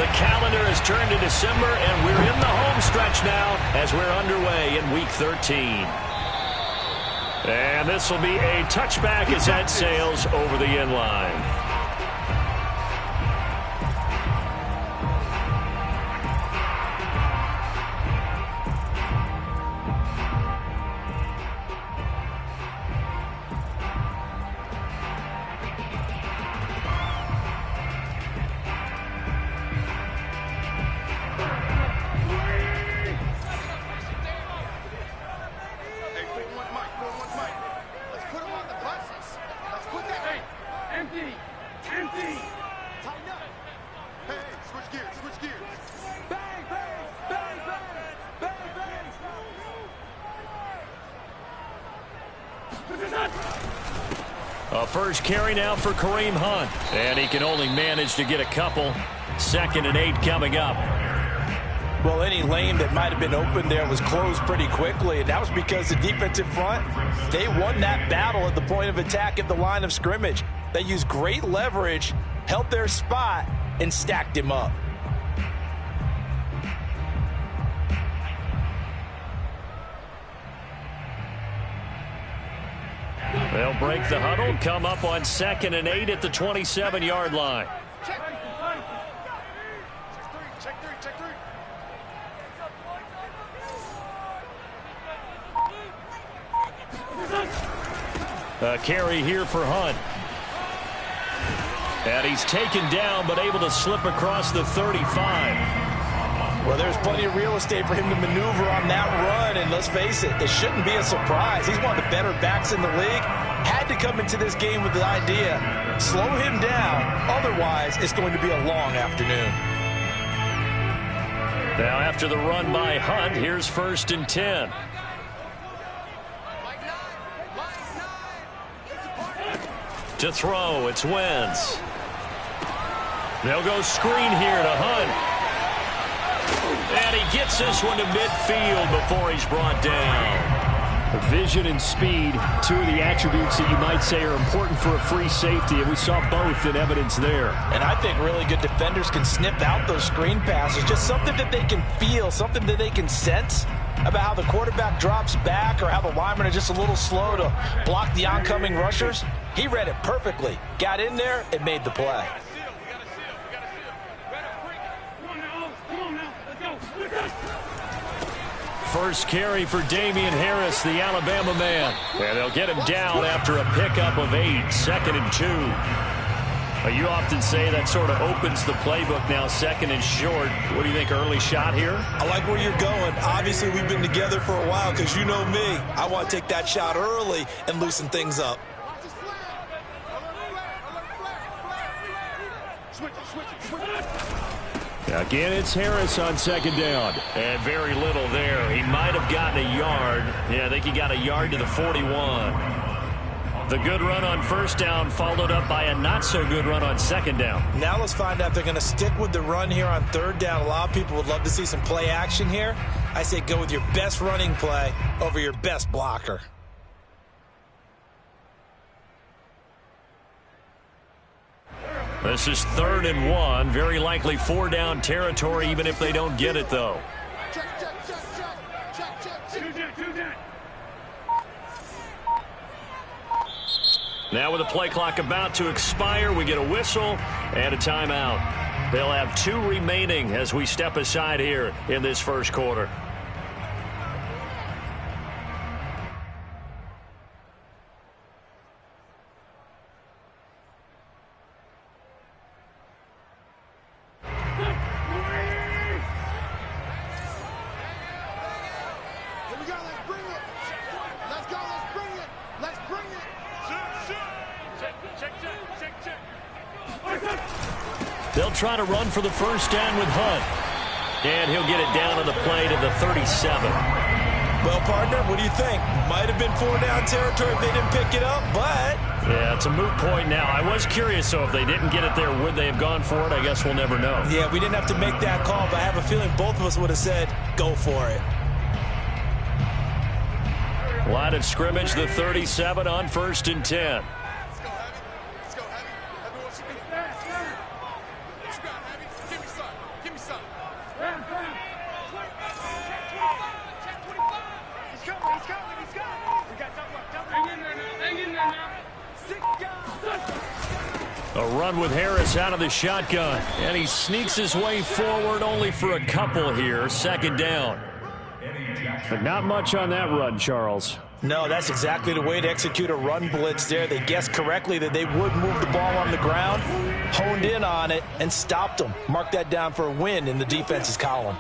The calendar has turned to December, and we're in the home stretch now as we're underway in Week 13. And this will be a touchback as that sails over the end line. A first carry now for Kareem Hunt. And he can only manage to get a couple. 2nd and 8 coming up. Well, any lane that might have been open there was closed pretty quickly, and that was because the defensive front, they won that battle at the point of attack at the line of scrimmage. They used great leverage, held their spot, and stacked him up. They'll break the huddle, come up on 2nd and 8 at the 27-yard line. A carry here for Hunt. And he's taken down, but able to slip across the 35. Well, there's plenty of real estate for him to maneuver on that run, and let's face it, it shouldn't be a surprise. He's one of the better backs in the league. Had to come into this game with the idea, slow him down, otherwise it's going to be a long afternoon. Now after the run by Hunt, here's 1st and 10. To throw, it's Wentz. They'll go screen here to Hunt. And he gets this one to midfield before he's brought down. Vision and speed, two of the attributes that you might say are important for a free safety, and we saw both in evidence there. And I think really good defenders can snip out those screen passes, just something that they can feel, something that they can sense about how the quarterback drops back or how the linemen are just a little slow to block the oncoming rushers. He read it perfectly, got in there, and made the play. First carry for Damian Harris, the Alabama man. And they'll get him down after a pickup of 8, 2nd and 2. You often say that sort of opens the playbook now, 2nd and short. What do you think, early shot here? I like where you're going. Obviously, we've been together for a while because you know me. I want to take that shot early and loosen things up. Again, it's Harris on 2nd down. And very little there. He might have gotten a yard. Yeah, I think he got a yard to the 41. The good run on 1st down followed up by a not-so-good run on 2nd down. Now let's find out if they're going to stick with the run here on 3rd down. A lot of people would love to see some play action here. I say go with your best running play over your best blocker. This is 3rd and 1. Very likely 4-down territory, even if they don't get it, though. Now with the play clock about to expire, we get a whistle and a timeout. They'll have 2 remaining as we step aside here in this first quarter. They'll try to run for the 1st down with Hunt. And he'll get it down on the play to the 37. Well, partner, what do you think? Might have been 4-down territory if they didn't pick it up, but... Yeah, it's a moot point now. I was curious, so if they didn't get it there, would they have gone for it? I guess we'll never know. Yeah, we didn't have to make that call, but I have a feeling both of us would have said, go for it. Line of scrimmage, the 37 on 1st and 10. A run with Harris out of the shotgun. And he sneaks his way forward only for a couple here. Second down. But not much on that run, Charles. No, that's exactly the way to execute a run blitz there. They guessed correctly that they would move the ball on the ground, honed in on it, and stopped them. Mark that down for a win in the defense's column.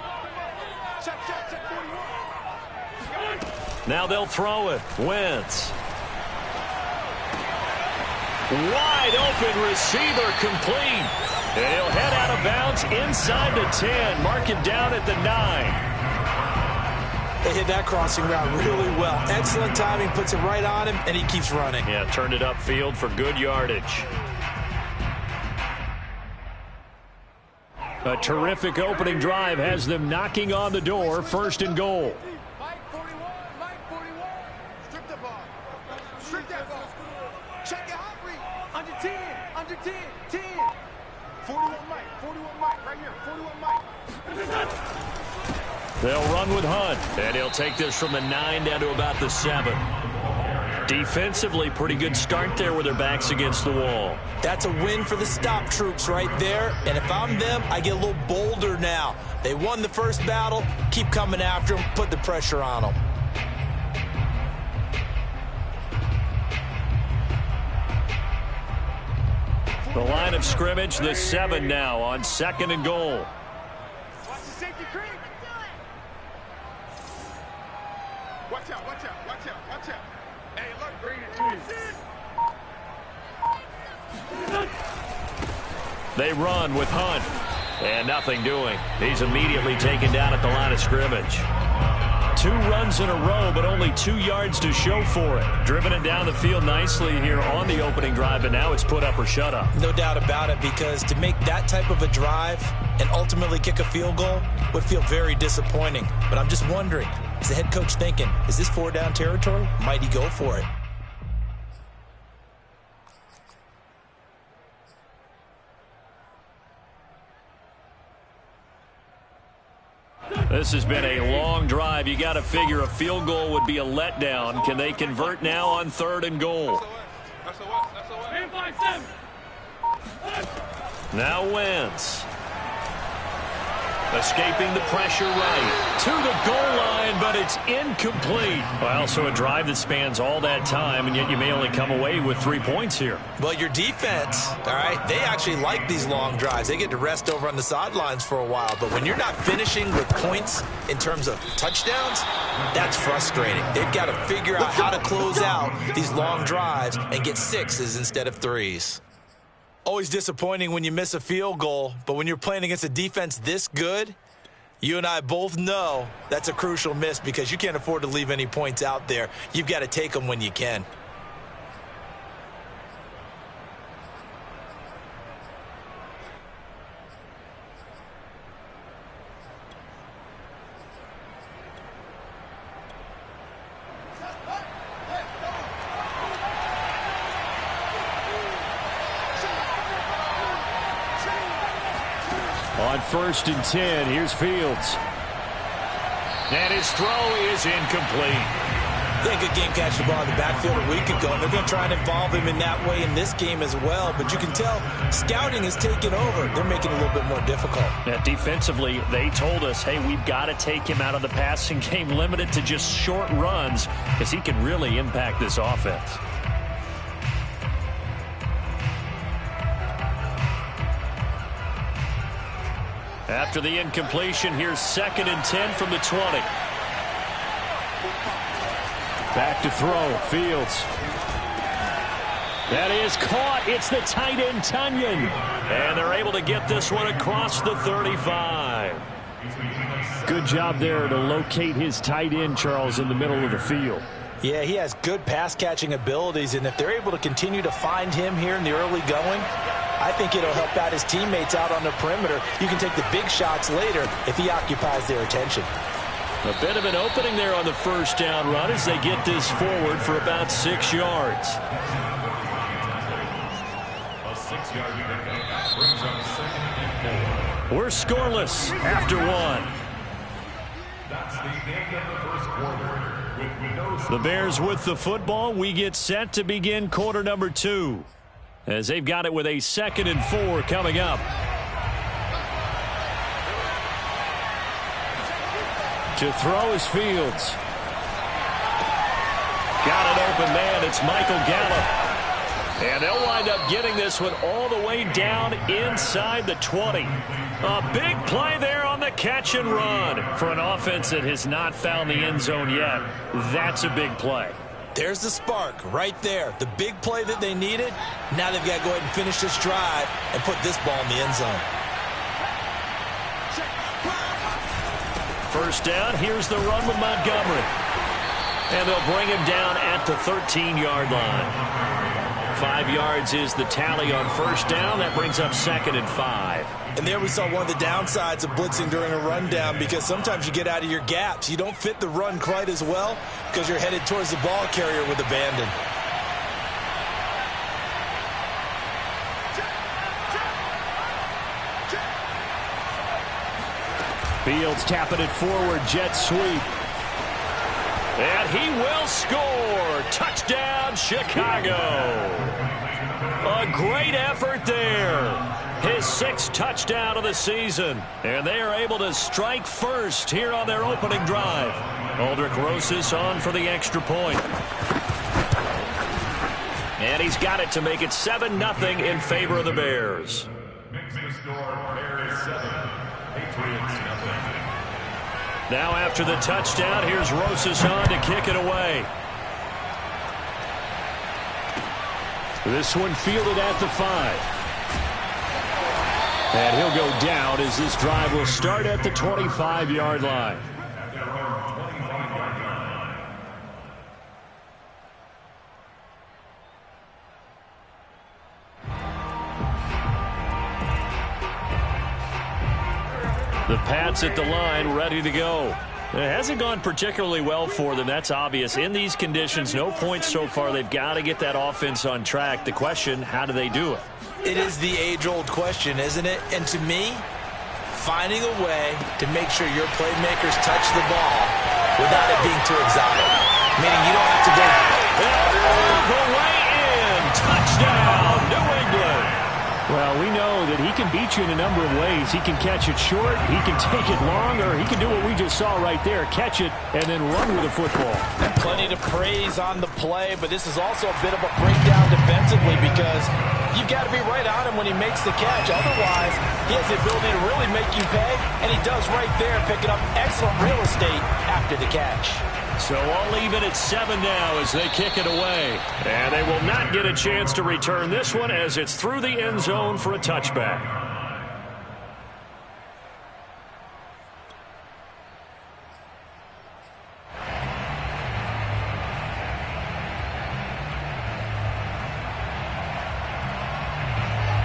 Now they'll throw it. Wentz. Wide open receiver complete. And he'll head out of bounds inside the 10. Mark it down at the 9. They hit that crossing route really well. Excellent timing, puts it right on him, and he keeps running. Yeah, turned it upfield for good yardage. A terrific opening drive has them knocking on the door. First and goal. Mike 41, Mike 41. Strip the ball. Strip that ball. Check your hot read. Under 10, under 10, 10. 41 Mike, right here. 41 Mike. They'll run with Hunt, and he'll take this from the 9 down to about the 7. Defensively, pretty good start there with their backs against the wall. That's a win for the stop troops right there, and if I'm them, I get a little bolder now. They won the first battle, keep coming after them, put the pressure on them. The line of scrimmage, the 7 now on second and goal. Watch the safety creep. Watch out, watch out, watch out, watch out. Hey, look, Green. They run with Hunt, and nothing doing. He's immediately taken down at the line of scrimmage. 2 runs in a row, but only 2 yards to show for it. Driven it down the field nicely here on the opening drive, and now it's put up or shut up. No doubt about it, because to make that type of a drive and ultimately kick a field goal would feel very disappointing. But I'm just wondering, is the head coach thinking, is this 4-down territory? Might he go for it? This has been a long drive. You got to figure a field goal would be a letdown. Can they convert now on third and goal? Now Wentz. Escaping the pressure right to the goal line, but it's incomplete. Well, so a drive that spans all that time, and yet you may only come away with 3 points here. Well, your defense, all right, they actually like these long drives. They get to rest over on the sidelines for a while. But when you're not finishing with points in terms of touchdowns, that's frustrating. They've got to figure out how to close out these long drives and get 6s instead of 3s. Always disappointing when you miss a field goal, but when you're playing against a defense this good, you and I both know that's a crucial miss because you can't afford to leave any points out there. You've got to take them when you can. On 1st and 10, here's Fields. And his throw is incomplete. They had a good game catching the ball in the backfield a week ago, and they're going to try and involve him in that way in this game as well. But you can tell scouting is taking over. They're making it a little bit more difficult. Yeah, defensively, they told us, hey, we've got to take him out of the passing game, limited to just short runs, because he can really impact this offense. After the incompletion, here's 2nd and 10 from the 20. Back to throw, Fields. That is caught. It's the tight end, Tunyon. And they're able to get this one across the 35. Good job there to locate his tight end, Charles, in the middle of the field. Yeah, he has good pass-catching abilities, and if they're able to continue to find him here in the early going, I think it'll help out his teammates out on the perimeter. You can take the big shots later if he occupies their attention. A bit of an opening there on the first down run as they get this forward for about 6 yards. A 6-yard pickup brings up 2nd and 4. We're scoreless after 1. That's the end of the first quarter. With The Bears with the football. We get set to begin quarter number 2. as they've got it with a 2nd and 4 coming up. To throw is Fields. Got an open man. It's Michael Gallup. And they'll wind up getting this one all the way down inside the 20. A big play there on the catch and run. For an offense that has not found the end zone yet, that's a big play. There's the spark right there. The big play that they needed. Now they've got to go ahead and finish this drive and put this ball in the end zone. First down, here's the run with Montgomery. And they'll bring him down at the 13-yard line. 5 yards is the tally on first down. That brings up 2nd and 5. And there we saw one of the downsides of blitzing during a rundown, because sometimes you get out of your gaps. You don't fit the run quite as well because you're headed towards the ball carrier with abandon. Fields tapping it forward, jet sweep. And he will score. Touchdown, Chicago. A great effort there. His 6th touchdown of the season. And they are able to strike first here on their opening drive. Aldrick Rosas on for the extra point. And he's got it to make it 7-0 in favor of the Bears. Makes the score Bears 7, Patriots 0. Now after the touchdown, here's Rosas on to kick it away. This one fielded at the 5. And he'll go down as this drive will start at the 25-yard line. At their own 25-yard line. The Pats at the line, ready to go. It hasn't gone particularly well for them. That's obvious. In these conditions, no points so far. They've got to get that offense on track. The question, how do they do it? It is the age-old question, isn't it? And to me, finding a way to make sure your playmakers touch the ball without it being too exotic. Meaning you don't have to go all the way in. Touchdown, New England. Well, we know that he can beat you in a number of ways. He can catch it short, he can take it long, or he can do what we just saw right there, catch it and then run with the football. And plenty to praise on the play, but this is also a bit of a breakdown defensively, because you've got to be right on him when he makes the catch. Otherwise, he has the ability to really make you pay, and he does right there, picking up excellent real estate after the catch. So all even at 7 now as they kick it away. And they will not get a chance to return this one as it's through the end zone for a touchback.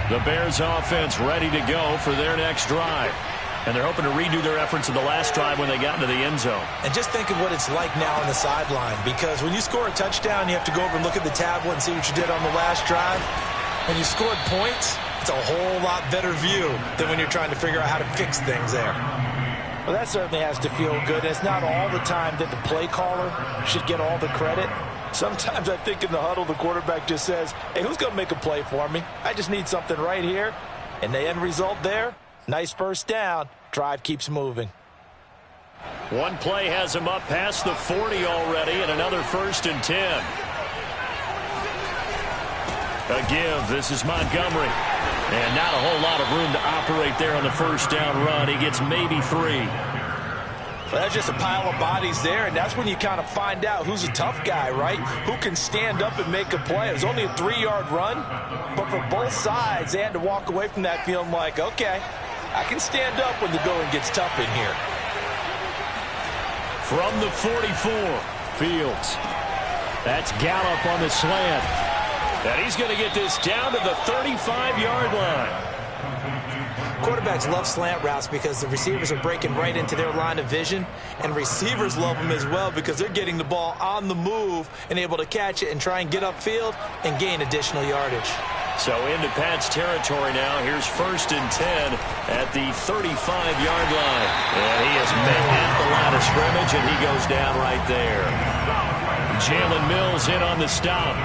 The Bears offense ready to go for their next drive. And they're hoping to redo their efforts in the last drive when they got into the end zone. And just think of what it's like now on the sideline, because when you score a touchdown, you have to go over and look at the tablet and see what you did on the last drive. When you scored points, it's a whole lot better view than when you're trying to figure out how to fix things there. Well, that certainly has to feel good. It's not all the time that the play caller should get all the credit. Sometimes I think in the huddle, the quarterback just says, hey, who's going to make a play for me? I just need something right here. And the end result there, nice first down. Drive keeps moving. One play has him up past the 40 already, and another 1st and 10. A give. This is Montgomery. And not a whole lot of room to operate there on the first down run. He gets maybe 3. Well, that's just a pile of bodies there, and that's when you kind of find out who's a tough guy, right? Who can stand up and make a play. It was only a 3-yard run, but for both sides, they had to walk away from that feeling like, okay, I can stand up when the going gets tough in here. From the 44, Fields. That's Gallup on the slant. And he's going to get this down to the 35-yard line. Quarterbacks love slant routes because the receivers are breaking right into their line of vision, and receivers love them as well because they're getting the ball on the move and able to catch it and try and get upfield and gain additional yardage. So into Pat's territory now. Here's 1st and 10 at the 35-yard line. And he is met at the line of scrimmage, and he goes down right there. Jalen Mills in on the stop.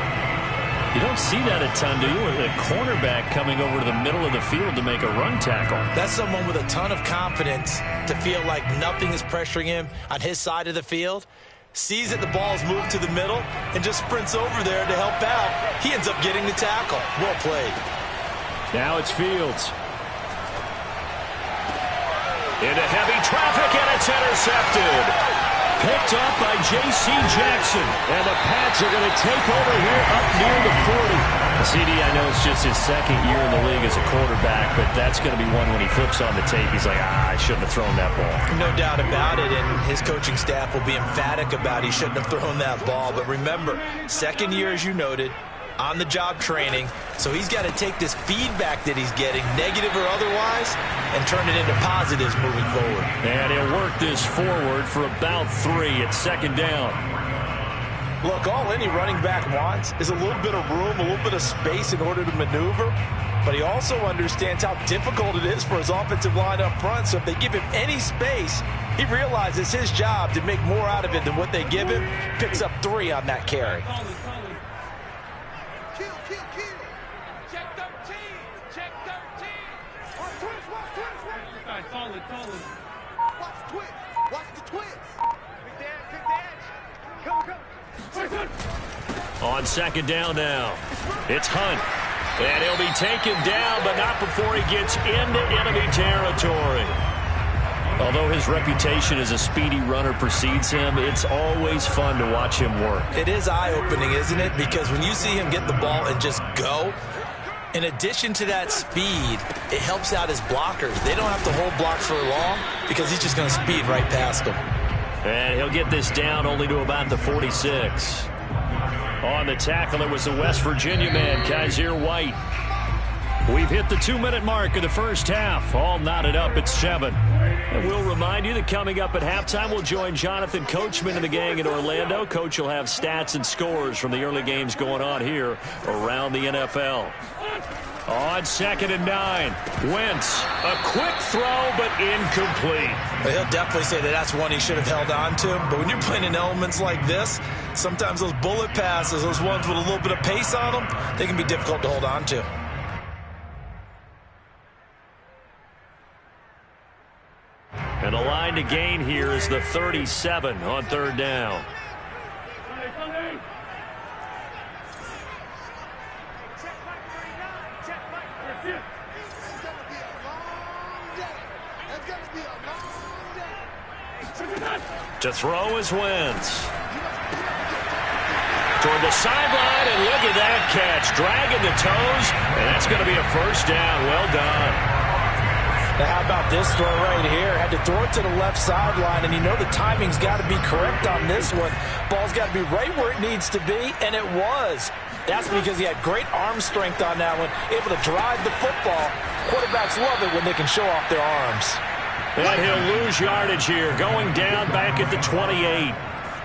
You don't see that a ton, do you? With a cornerback coming over to the middle of the field to make a run tackle. That's someone with a ton of confidence to feel like nothing is pressuring him on his side of the field. Sees that the ball's moved to the middle and just sprints over there to help out. He ends up getting the tackle. Well played. Now it's Fields. Into heavy traffic, and it's intercepted. Picked up by J.C. Jackson. And the Pats are going to take over here up near the 40. CD, I know it's just his second year in the league as a quarterback, but that's going to be one when he flips on the tape. He's like, I shouldn't have thrown that ball. No doubt about it, and his coaching staff will be emphatic about he shouldn't have thrown that ball. But remember, second year, as you noted, on-the-job training, so he's got to take this feedback that he's getting, negative or otherwise, and turn it into positives moving forward. And he'll work this forward for about 3 at second down. Look, all any running back wants is a little bit of room, a little bit of space in order to maneuver, but he also understands how difficult it is for his offensive line up front, so if they give him any space, he realizes his job to make more out of it than what they give him, picks up 3 on that carry. On second down now, it's Hunt. And he'll be taken down, but not before he gets into enemy territory. Although his reputation as a speedy runner precedes him, it's always fun to watch him work. It is eye-opening, isn't it? Because when you see him get the ball and just go, in addition to that speed, it helps out his blockers. They don't have to hold blocks for long because he's just going to speed right past them. And he'll get this down only to about the 46. On the tackle, it was the West Virginia man, Kaiser White. We've hit the 2-minute mark of the first half. All knotted up at 7. And we'll remind you that coming up at halftime, we'll join Jonathan Coachman and the gang in Orlando. Coach will have stats and scores from the early games going on here around the NFL. On second and 9, Wentz. A quick throw, but incomplete. He'll definitely say that that's one he should have held on to. But when you're playing in elements like this, sometimes those bullet passes, those ones with a little bit of pace on them, they can be difficult to hold on to. And the line to gain here is the 37 on third down. To throw is Wentz. Toward the sideline, and look at that catch. Dragging the toes, and that's going to be a first down. Well done. Now how about this throw right here? Had to throw it to the left sideline, and you know the timing's got to be correct on this one. Ball's got to be right where it needs to be, and it was. That's because he had great arm strength on that one, able to drive the football. Quarterbacks love it when they can show off their arms. And he'll lose yardage here, going down back at the 28.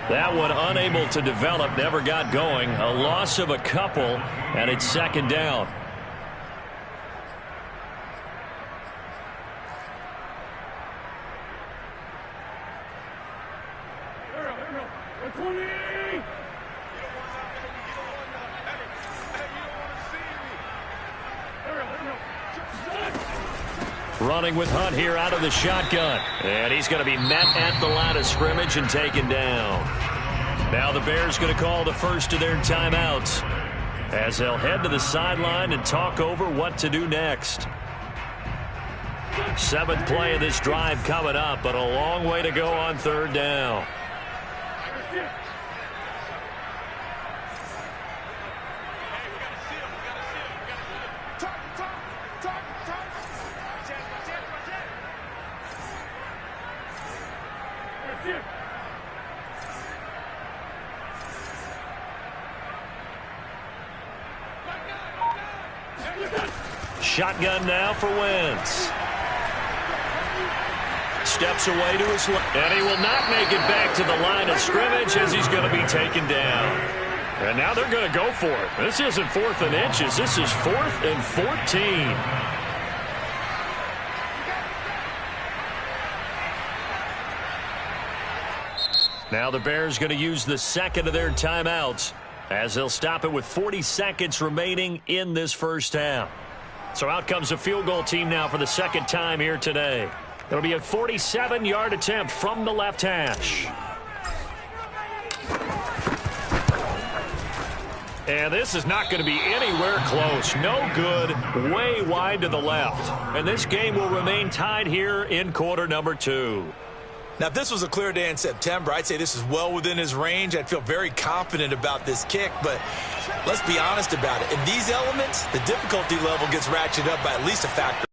That one unable to develop, never got going. A loss of a couple, and it's second down. Running with Hunt here out of the shotgun. And he's going to be met at the line of scrimmage and taken down. Now the Bears going to call the first of their timeouts as they'll head to the sideline and talk over what to do next. 7th play of this drive coming up, but a long way to go on third down. Shotgun now for Wentz. Steps away to his left, and he will not make it back to the line of scrimmage as he's going to be taken down. And now they're going to go for it. This isn't 4th and inches. This is 4th and 14. Now the Bears going to use the second of their timeouts as they'll stop it with 40 seconds remaining in this first half. So out comes a field goal team now for the second time here today. It'll be a 47-yard attempt from the left hash. And this is not going to be anywhere close. No good, way wide to the left. And this game will remain tied here in quarter number 2. Now, if this was a clear day in September, I'd say this is well within his range. I'd feel very confident about this kick, but let's be honest about it. In these elements, the difficulty level gets ratcheted up by at least a factor.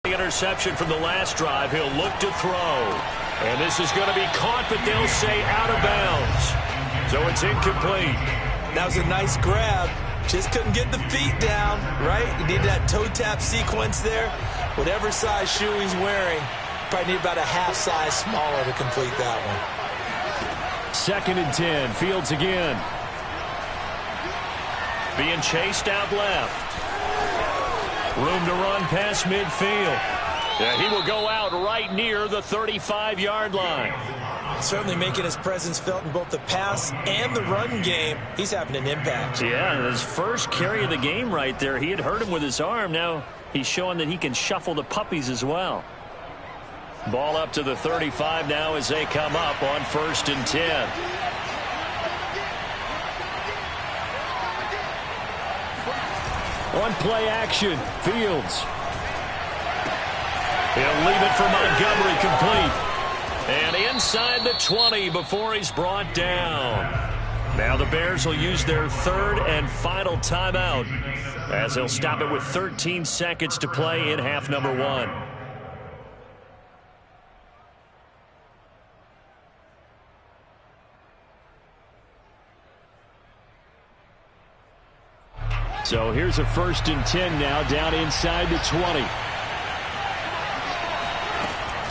The interception from the last drive, he'll look to throw. And this is going to be caught, but they'll say out of bounds. So it's incomplete. That was a nice grab. Just couldn't get the feet down, right? You need that toe tap sequence there. Whatever size shoe he's wearing, probably need about a half size smaller to complete that one. 2nd and 10. Fields again. Being chased out left. Room to run past midfield. Yeah, he will go out right near the 35-yard line. Certainly making his presence felt in both the pass and the run game. He's having an impact. Yeah, his first carry of the game right there. He had hurt him with his arm. Now he's showing that he can shuffle the puppies as well. Ball up to the 35 now as they come up on 1st and 10. On play action, Fields. He'll leave it for Montgomery, complete. And inside the 20 before he's brought down. Now the Bears will use their 3rd and final timeout as they'll stop it with 13 seconds to play in half number 1. So here's a 1st and 10 now down inside the 20.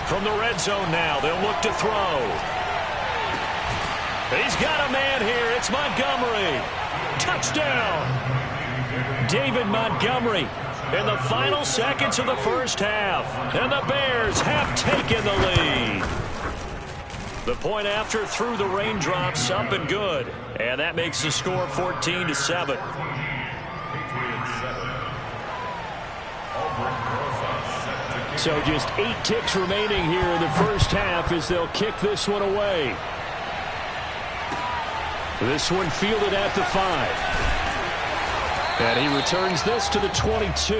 From the red zone now, they'll look to throw. He's got a man here. It's Montgomery. Touchdown. David Montgomery In the final seconds of the first half. And the Bears have taken the lead. The point after through the raindrops, up and good. And that makes the score 14-7. So just 8 ticks remaining here in the first half as they'll kick this one away. This one fielded at the 5. And he returns this to the 22.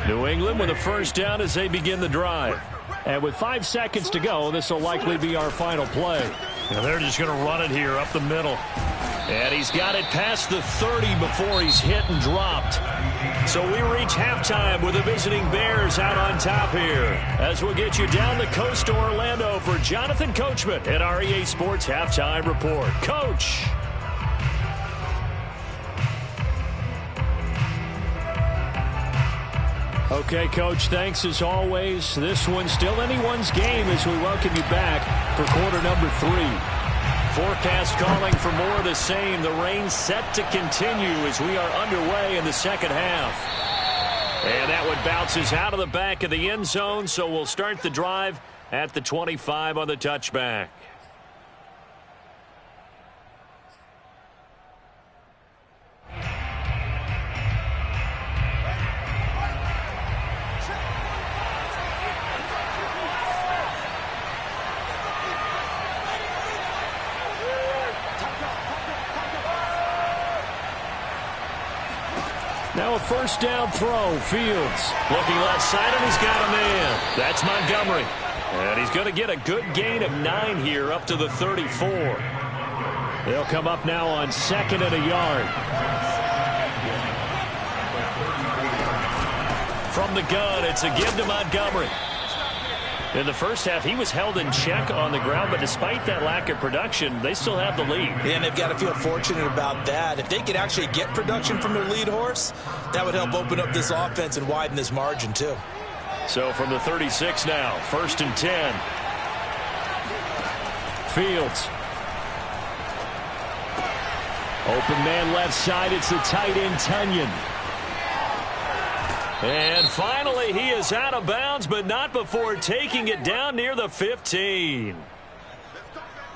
New England with a first down as they begin the drive. And with 5 seconds to go, this will likely be our final play. And they're just going to run it here up the middle. And he's got it past the 30 before he's hit and dropped. So we reach halftime with the visiting Bears out on top here. As we'll get you down the coast to Orlando for Jonathan Coachman at our EA Sports Halftime Report. Coach. Okay, Coach, thanks as always. This one's still anyone's game as we welcome you back for quarter number 3. Forecast calling for more of the same. The rain set to continue as we are underway in the second half. And that one bounces out of the back of the end zone, so we'll start the drive at the 25 on the touchback. Now a first down throw. Fields looking left side, and he's got a man. That's Montgomery. And he's going to get a good gain of 9 here up to the 34. They'll come up now on 2nd and a yard. From the gun, it's a give to Montgomery. In the first half, he was held in check on the ground, but despite that lack of production, they still have the lead. And they've got to feel fortunate about that. If they could actually get production from their lead horse, that would help open up this offense and widen this margin, too. So from the 36 now, 1st and 10. Fields Open man left side. It's the tight end, Tunyon. And finally, he is out of bounds, but not before taking it down near the 15.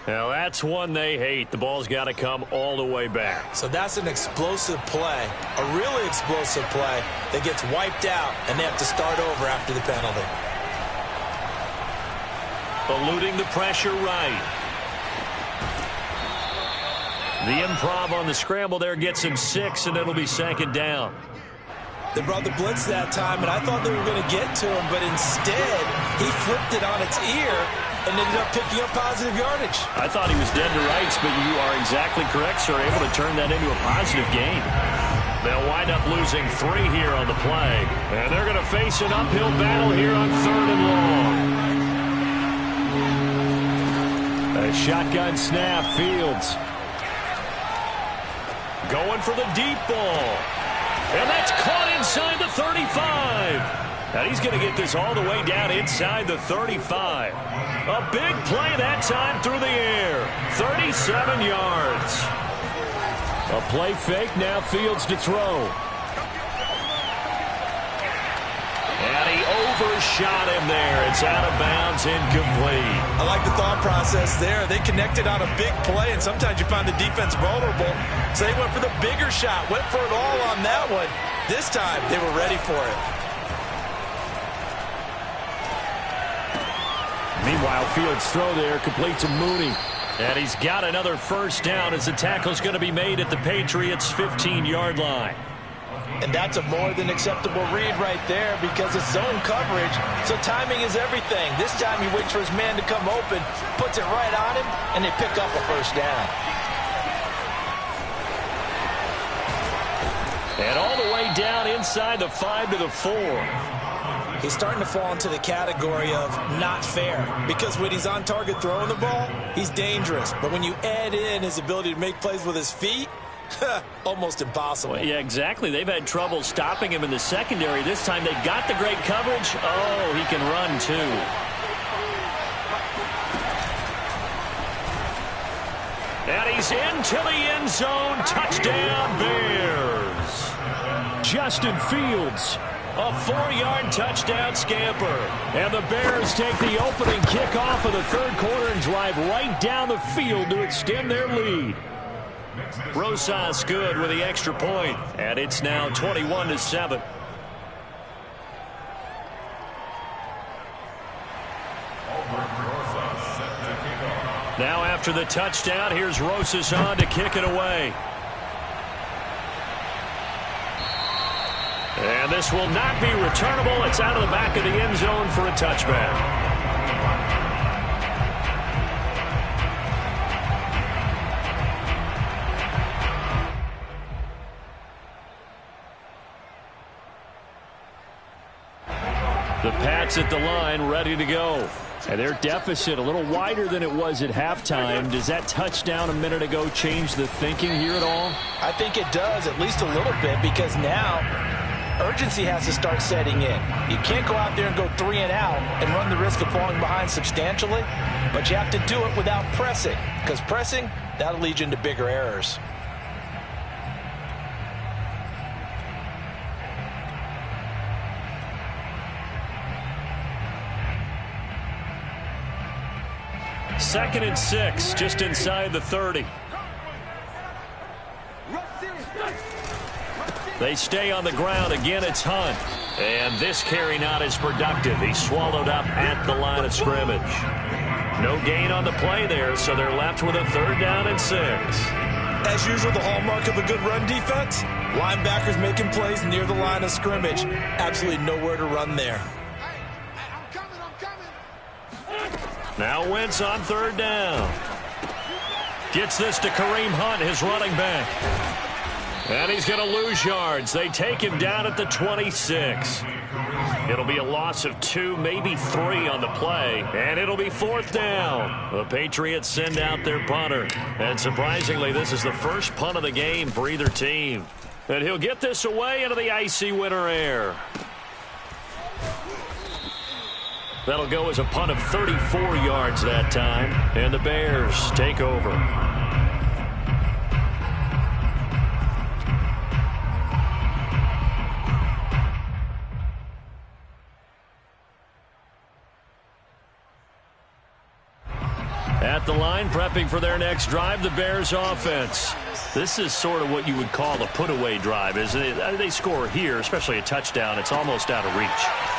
Now, that's one they hate. The ball's got to come all the way back. So that's an explosive play, a really explosive play that gets wiped out, and they have to start over after the penalty. Eluding the pressure right. The improv on the scramble there gets him 6, and it'll be second down. They brought the blitz that time, and I thought they were going to get to him, but instead, he flipped it on its ear and ended up picking up positive yardage. I thought he was dead to rights, but you are exactly correct, sir. Able to turn that into a positive gain. They'll wind up losing 3 here on the play, and they're going to face an uphill battle here on 3rd and long. A shotgun snap, Fields. Going for the deep ball. And that's caught inside the 35. And he's going to get this all the way down inside the 35. A big play that time through the air. 37 yards. A play fake, now Fields to throw. And he overshot him there. It's out of bounds, incomplete. I like the thought process there. They connected on a big play, and sometimes you find the defense vulnerable. So they went for the bigger shot, went for it all on that one. This time, they were ready for it. Meanwhile, Fields' throw there complete to Mooney. And he's got another first down as the tackle's going to be made at the Patriots' 15-yard line. And that's a more than acceptable read right there because it's zone coverage, so timing is everything. This time he waits for his man to come open, puts it right on him, and they pick up a first down. And all the way down inside the 5 to the 4. He's starting to fall into the category of not fair because when he's on target throwing the ball, he's dangerous. But when you add in his ability to make plays with his feet, almost impossible. Well, yeah, exactly. They've had trouble stopping him in the secondary. This time they've got the great coverage. Oh, he can run too. And he's into the end zone. Touchdown, Bears. Justin Fields. A 4-yard touchdown scamper. And the Bears take the opening kickoff of the third quarter and drive right down the field to extend their lead. Rosas good with the extra point, and it's now 21-7. Now after the touchdown, here's Rosas on to kick it away. And this will not be returnable. It's out of the back of the end zone for a touchback. The Pats at the line, ready to go. And their deficit a little wider than it was at halftime. Does that touchdown a minute ago change the thinking here at all? I think it does, at least a little bit, because now urgency has to start setting in. You can't go out there and go 3 and out and run the risk of falling behind substantially, but you have to do it without pressing, because pressing, that'll lead you into bigger errors. Second and 6, just inside the 30. They stay on the ground. Again, it's Hunt. And this carry not as productive. He's swallowed up at the line of scrimmage. No gain on the play there, so they're left with a 3rd down and 6. As usual, the hallmark of a good run defense, linebackers making plays near the line of scrimmage. Absolutely nowhere to run there. Now Wentz on 3rd down. Gets this to Kareem Hunt, his running back. And he's going to lose yards. They take him down at the 26. It'll be a loss of 2, maybe 3 on the play. And it'll be 4th down. The Patriots send out their punter. And surprisingly, this is the first punt of the game for either team. And he'll get this away into the icy winter air. That'll go as a punt of 34 yards that time. And the Bears take over. the line, prepping for their next drive, the Bears offense. This is sort of what you would call a put-away drive, isn't it? They score here, especially a touchdown. It's almost out of reach.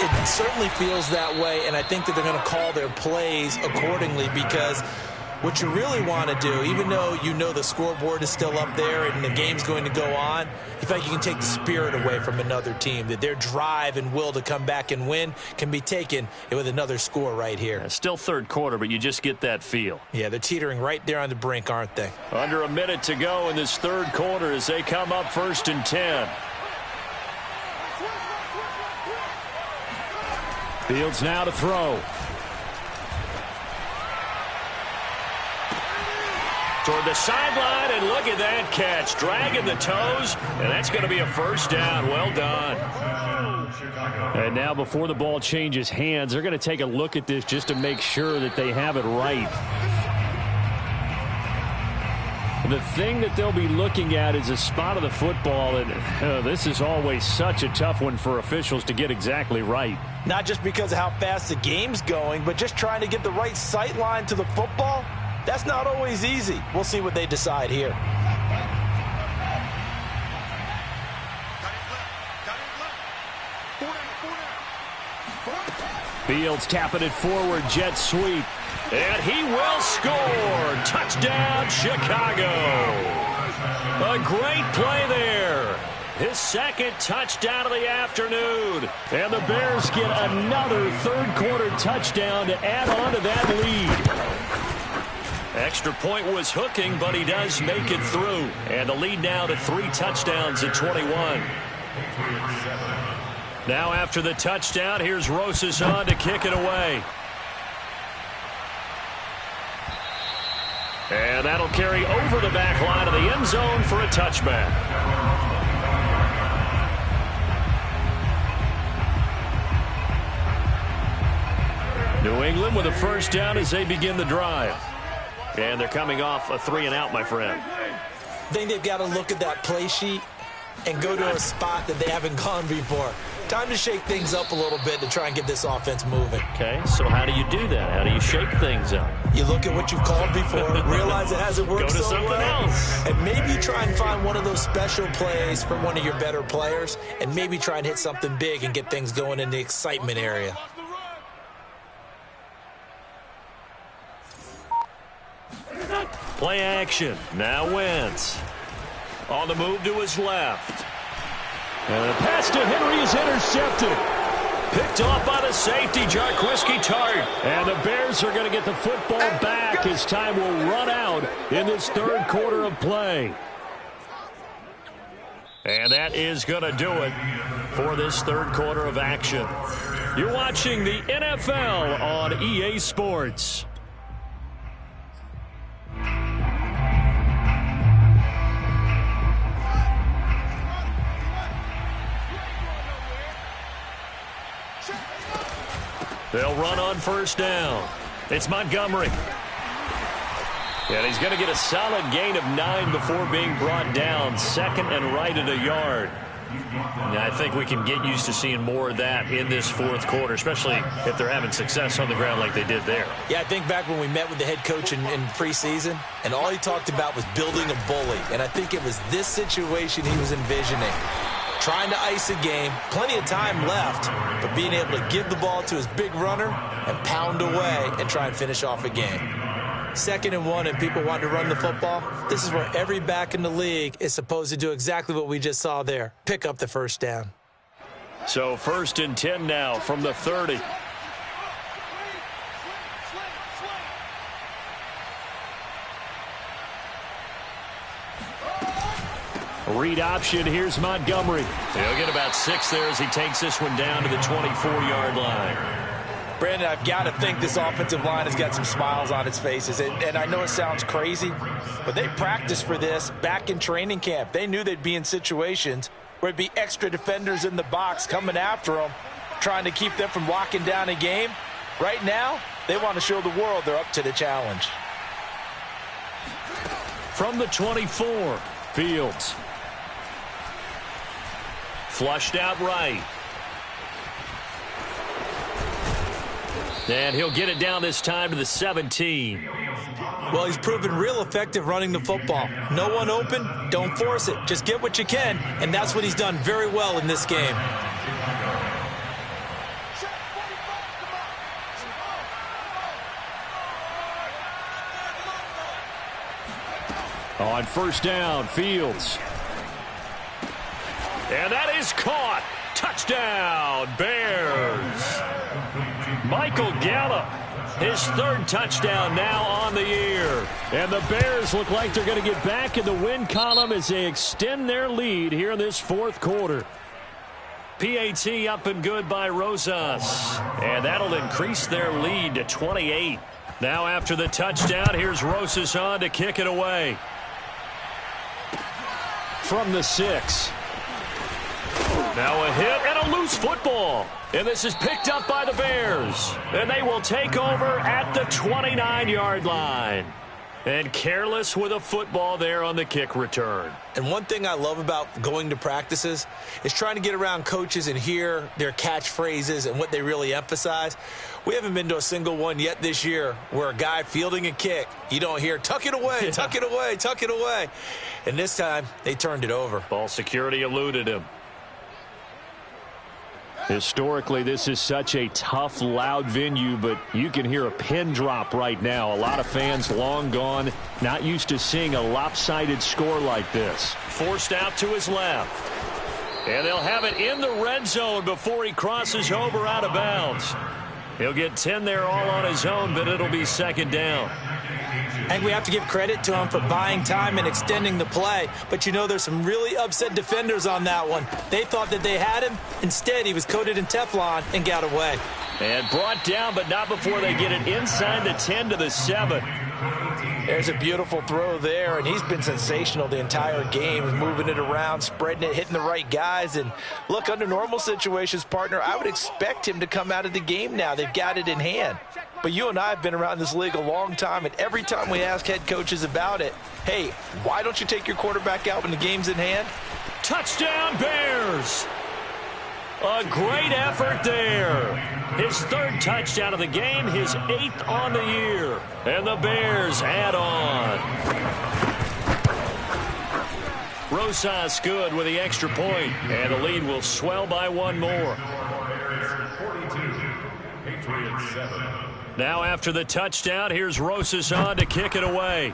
It certainly feels that way, and I think that they're going to call their plays accordingly, because what you really want to do, even though you know the scoreboard is still up there and the game's going to go on, you feel like you can take the spirit away from another team, that their drive and will to come back and win can be taken with another score right here. Yeah, still third quarter, but you just get that feel. Yeah, they're teetering right there on the brink, aren't they? Under a minute to go in this third quarter as they come up 1st and 10. Fields now to throw. Toward the sideline, and look at that catch. Dragging the toes, and that's going to be a first down. Well done. And now before the ball changes hands, they're going to take a look at this just to make sure that they have it right. The thing that they'll be looking at is a spot of the football, and this is always such a tough one for officials to get exactly right. Not just because of how fast the game's going, but just trying to get the right sight line to the football. That's not always easy. We'll see what they decide here. Fields tapping it forward, jet sweep. And he will score. Touchdown, Chicago. A great play there. His second touchdown of the afternoon. And the Bears get another third quarter touchdown to add on to that lead. Extra point was hooking, but he does make it through. And the lead now to 3 touchdowns at 21. Now after the touchdown, here's Rosas on to kick it away. And that'll carry over the back line of the end zone for a touchback. New England with a first down as they begin the drive. And they're coming off a 3-and-out, my friend. I think they've got to look at that play sheet and go to a spot that they haven't gone before. Time to shake things up a little bit to try and get this offense moving. Okay, so how do you do that? How do you shake things up? You look at what you've called before, realize it hasn't worked Go to so something well, else. and maybe you try and find one of those special plays from one of your better players, and maybe try and hit something big and get things going in the excitement area. Play action. Now Wentz. On the move to his left. And the pass to Henry is intercepted. Picked off by the safety, Jarquiski Tart. And the Bears are going to get the football back as time will run out in this third quarter of play. And that is going to do it for this third quarter of action. You're watching the NFL on EA Sports. They'll run on first down. It's Montgomery. And he's going to get a solid gain of 9 before being brought down. Second and right at a yard. And I think we can get used to seeing more of that in this fourth quarter, especially if they're having success on the ground like they did there. Yeah, I think back when we met with the head coach in preseason, and all he talked about was building a bully. And I think it was this situation he was envisioning. Trying to ice a game, plenty of time left, but being able to give the ball to his big runner and pound away and try and finish off a game. 2nd and 1 and people want to run the football. This is where every back in the league is supposed to do exactly what we just saw there. Pick up the first down. So 1st and 10 now from the 30. Read option. Here's Montgomery. He'll get about 6 there as he takes this one down to the 24-yard line. Brandon, I've got to think this offensive line has got some smiles on its faces. And I know it sounds crazy, but they practiced for this back in training camp. They knew they'd be in situations where it'd be extra defenders in the box coming after them, trying to keep them from locking down a game. Right now, they want to show the world they're up to the challenge. From the 24, Fields. Flushed out right. And he'll get it down this time to the 17. Well, he's proven real effective running the football. No one open, don't force it. Just get what you can, and that's what he's done very well in this game. On first down, Fields. And that is caught. Touchdown, Bears. Michael Gallup, his third touchdown now on the year. And the Bears look like they're going to get back in the win column as they extend their lead here in this fourth quarter. PAT up and good by Rosas. And that'll increase their lead to 28. Now after the touchdown, here's Rosas on to kick it away. From the 6. Now a hit and a loose football. And this is picked up by the Bears. And they will take over at the 29-yard line. And careless with a football there on the kick return. And one thing I love about going to practices is trying to get around coaches and hear their catchphrases and what they really emphasize. We haven't been to a single one yet this year where a guy fielding a kick, you don't hear, tuck it away, tuck it away, tuck it away. And this time, they turned it over. Ball security eluded him. Historically, this is such a tough, loud venue, but you can hear a pin drop right now. A lot of fans long gone, not used to seeing a lopsided score like this. Forced out to his left. And they'll have it in the red zone before he crosses over out of bounds. He'll get 10 there all on his own, but it'll be second down. I think we have to give credit to him for buying time and extending the play. But, you know, there's some really upset defenders on that one. They thought that they had him. Instead, he was coated in Teflon and got away. And brought down, but not before they get it inside the 10 to the 7. There's a beautiful throw there, and he's been sensational the entire game, moving it around, spreading it, hitting the right guys. And look, under normal situations, partner, I would expect him to come out of the game now. They've got it in hand. But you and I have been around this league a long time, and every time we ask head coaches about it, hey, why don't you take your quarterback out when the game's in hand? Touchdown, Bears! A great effort there. His third touchdown of the game, his 8th on the year. And the Bears add on. Rosas good with the extra point, and the lead will swell by one more. 42, Patriots 7. Now after the touchdown, here's Rosas on to kick it away.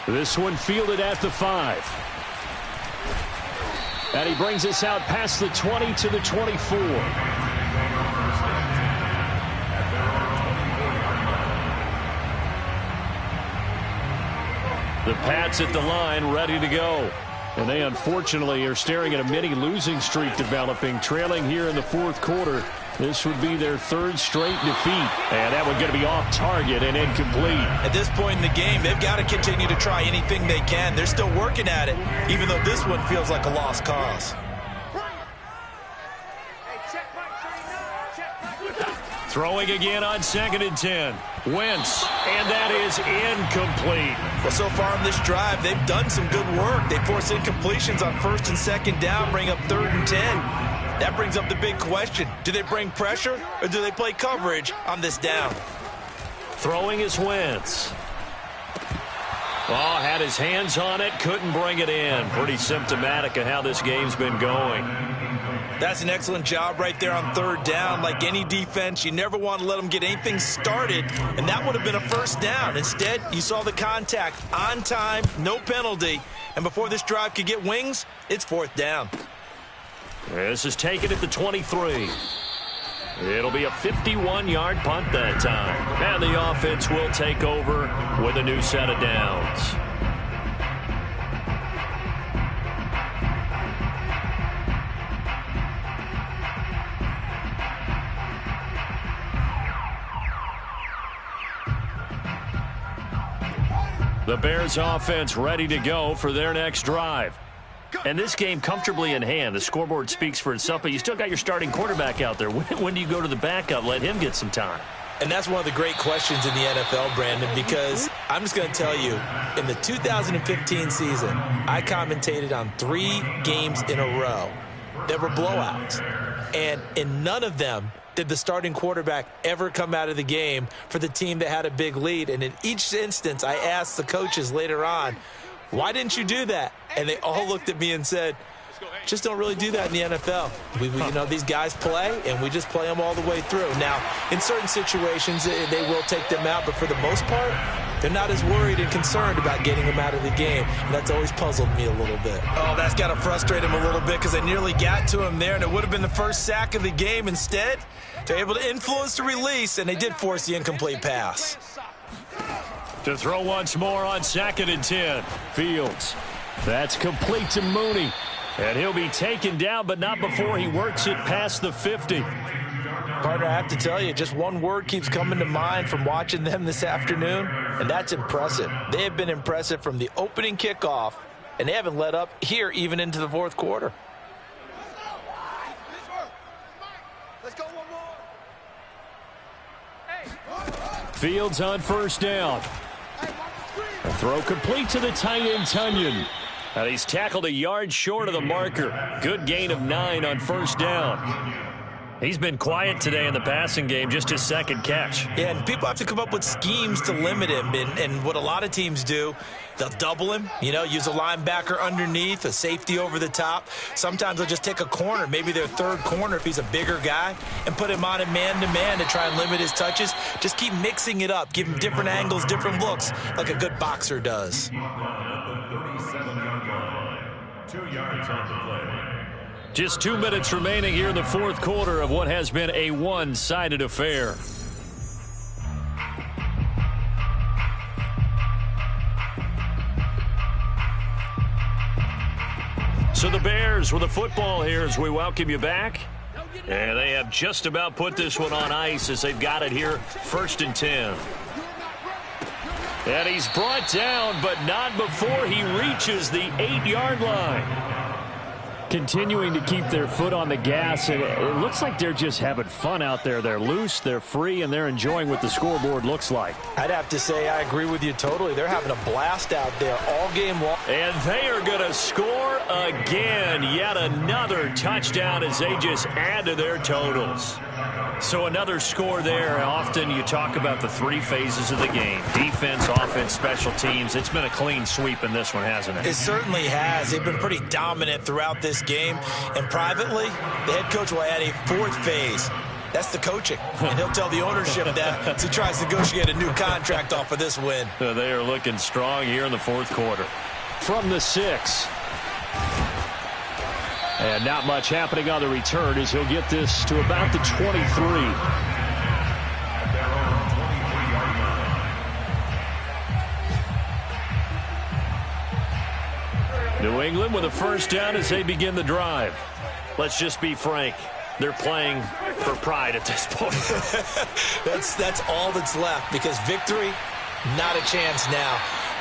This one fielded at the 5. And he brings us out past the 20 to the 24. The Pats at the line, ready to go. And they unfortunately are staring at a mini losing streak developing, trailing here in the fourth quarter. This would be their third straight defeat. And that one going to be off target and incomplete. At this point in the game, they've got to continue to try anything they can. They're still working at it, even though this one feels like a lost cause. Throwing again on 2nd and 10. Wentz, and that is incomplete. Well, so far in this drive, they've done some good work. They force incompletions on 1st and 2nd down, bring up 3rd and 10. That brings up the big question. Do they bring pressure, or do they play coverage on this down? Throwing is Wentz. Oh, had his hands on it, couldn't bring it in. Pretty symptomatic of how this game's been going. That's an excellent job right there on 3rd down. Like any defense, you never want to let them get anything started, and that would have been a 1st down. Instead, you saw the contact on time, no penalty, and before this drive could get wings, it's 4th down. This is taken at the 23. It'll be a 51-yard punt that time. And the offense will take over with a new set of downs. The Bears offense ready to go for their next drive. And this game comfortably in hand. The scoreboard speaks for itself, but you still got your starting quarterback out there. When do you go to the backup, let him get some time? And that's one of the great questions in the NFL, Brandon, because I'm just going to tell you, in the 2015 season, I commentated on 3 games in a row that were blowouts. And in none of them did the starting quarterback ever come out of the game for the team that had a big lead. And in each instance, I asked the coaches later on, why didn't you do that? And they all looked at me and said, just don't really do that in the NFL. You know, these guys play, and we just play them all the way through. Now, in certain situations, they will take them out, but for the most part, they're not as worried and concerned about getting them out of the game, and that's always puzzled me a little bit. Oh, that's got to frustrate him a little bit because they nearly got to him there, and it would have been the first sack of the game. Instead, they're able to influence the release, and they did force the incomplete pass. To throw once more on 2nd and 10. Fields. That's complete to Mooney. And he'll be taken down, but not before he works it past the 50. Partner, I have to tell you, just one word keeps coming to mind from watching them this afternoon, and that's impressive. They have been impressive from the opening kickoff, and they haven't let up here even into the fourth quarter. Let's go one more. Fields on 1st down. A throw complete to the tight end, Tunyon. And he's tackled a yard short of the marker. Good gain of 9 on 1st down. He's been quiet today in the passing game, just his 2nd catch. Yeah, and people have to come up with schemes to limit him. And what a lot of teams do, they'll double him, you know, use a linebacker underneath, a safety over the top. Sometimes they'll just take a corner, maybe their 3rd corner if he's a bigger guy, and put him on a man-to-man to try and limit his touches. Just keep mixing it up, give him different angles, different looks, like a good boxer does. 2 yards on the play. Just 2 minutes remaining here in the fourth quarter of what has been a one-sided affair. So the Bears with the football here as we welcome you back. And they have just about put this one on ice as they've got it here, 1st and 10. And he's brought down, but not before he reaches the 8-yard line. Continuing to keep their foot on the gas, and it looks like they're just having fun out there. They're loose, they're free, and they're enjoying what the scoreboard looks like. I'd have to say I agree with you totally. They're having a blast out there all game long. And they are going to score again. Yet another touchdown as they just add to their totals. So another score there. Often you talk about the 3 phases of the game. Defense, offense, special teams. It's been a clean sweep in this one, hasn't it? It certainly has. They've been pretty dominant throughout this game. And privately, the head coach will add a 4th phase. That's the coaching. And he'll tell the ownership that as he tries to negotiate a new contract off of this win. They are looking strong here in the fourth quarter. From the 6. And not much happening on the return as he'll get this to about the 23. New England with a 1st down as they begin the drive. Let's just be frank. They're playing for pride at this point. That's all that's left, because victory, not a chance now.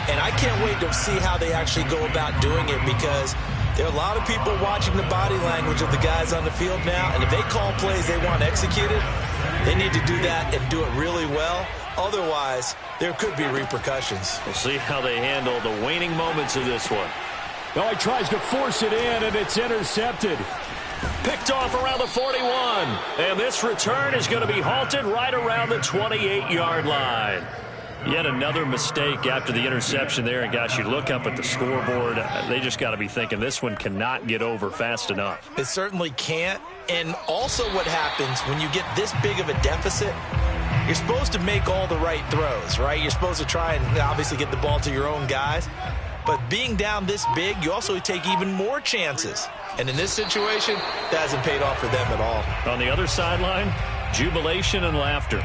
And I can't wait to see how they actually go about doing it, because there are a lot of people watching the body language of the guys on the field now, and if they call plays they want executed, they need to do that and do it really well. Otherwise, there could be repercussions. We'll see how they handle the waning moments of this one. Oh, he tries to force it in, and it's intercepted. Picked off around the 41. And this return is going to be halted right around the 28-yard line. Yet another mistake after the interception there. And, gosh, you look up at the scoreboard, they just got to be thinking this one cannot get over fast enough. It certainly can't. And also what happens when you get this big of a deficit, you're supposed to make all the right throws, right? You're supposed to try and obviously get the ball to your own guys. But being down this big, you also take even more chances. And in this situation, that hasn't paid off for them at all. On the other sideline, jubilation and laughter.